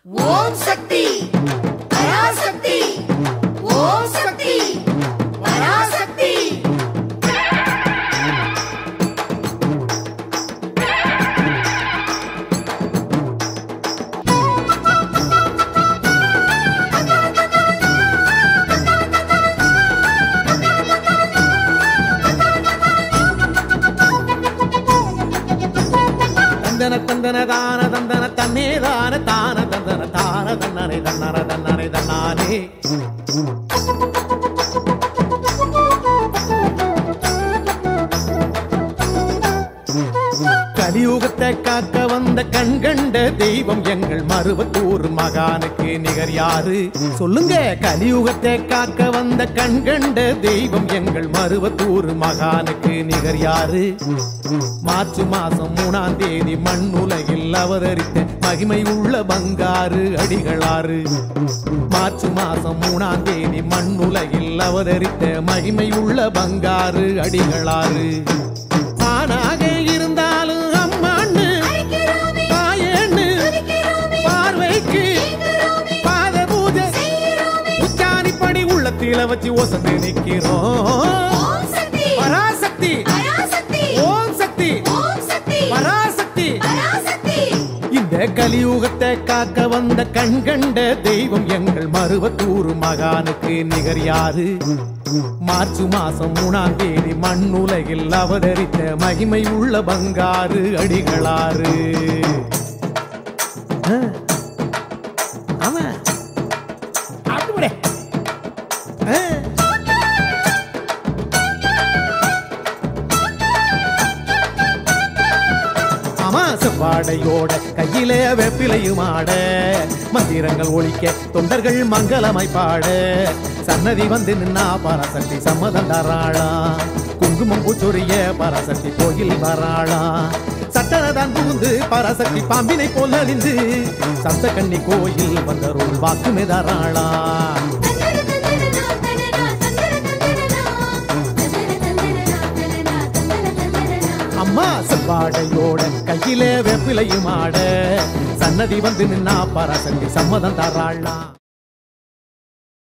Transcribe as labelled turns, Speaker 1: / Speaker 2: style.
Speaker 1: ஓம் சக்தி பராசக்தி ஓம் சக்தி பராசக்தி
Speaker 2: தந்தன தந்தன தான தந்தன தன்னே தான தான தந்தன தான தன்னனை தன்னர தன்னனை தன்னானே கலியுகத்தை காக்க வந்த கண்கண்ட தெய்வம் எங்கள் மருவத்தூர் மகானுக்கு நிகர் யாரு சொல்லுங்க. கலியுகத்தை காக்க வந்த கண்கண்ட தெய்வம் எங்கள் மருவத்தூர் மகானுக்கு நிகர் யாரு? மார்ச் மாசம் 3ஆம் தேதி மண்ணுலகில் அவதரித்த மகிமை உள்ள பங்காரு அடிகளாறு. மார்ச் மாசம் 3ஆம் தேதி மண்ணுலகில் அவதரித்த மகிமை உள்ள பங்காரு அடிகளாறு. ஆனாக இருந்தாலும் அம்மான்னு தாயேன்னு பார்வைக்கு பாத பூஜை உச்சாணிப்படி உள்ளத்தில வச்சு ஒசந்து நிக்கிறோம். பராசக்தி ஓம் சக்தி பராசக்தி. இந்த கலியுகத்தை காக்க வந்த கண்கண்ட தெய்வம் எங்கள் மருவத்தூர் மகானுக்கு நிகர் யாரு? மார்ச் மாசம் 3ஆம் தேதி மண்ணுலகில் அவதரித்த மகிமை உள்ள பங்காரு அடிகளாறு. செவ்வாடையோட கையில வெப்பிலையும் ஆட மந்திரங்கள் ஒழிக்க தொண்டர்கள் மங்களமாய் பாட சன்னதி வந்து நின்னா பராசக்தி சம்மதம் தராளா. குங்குமம் பூச்சொரிய பராசக்தி கோயில் வராளா. சட்டனதான் புகுந்து பராசக்தி பாம்பினை போல் அழிந்து சப்த கன்னி கோயில் வந்தருள் வாக்குமே தராளா. அம்மா செவ்வாடையோட கையிலே வெப்பிலையும் ஆட சன்னதி வந்து நின்னா பராசக்தி சம்மதம் தராளா.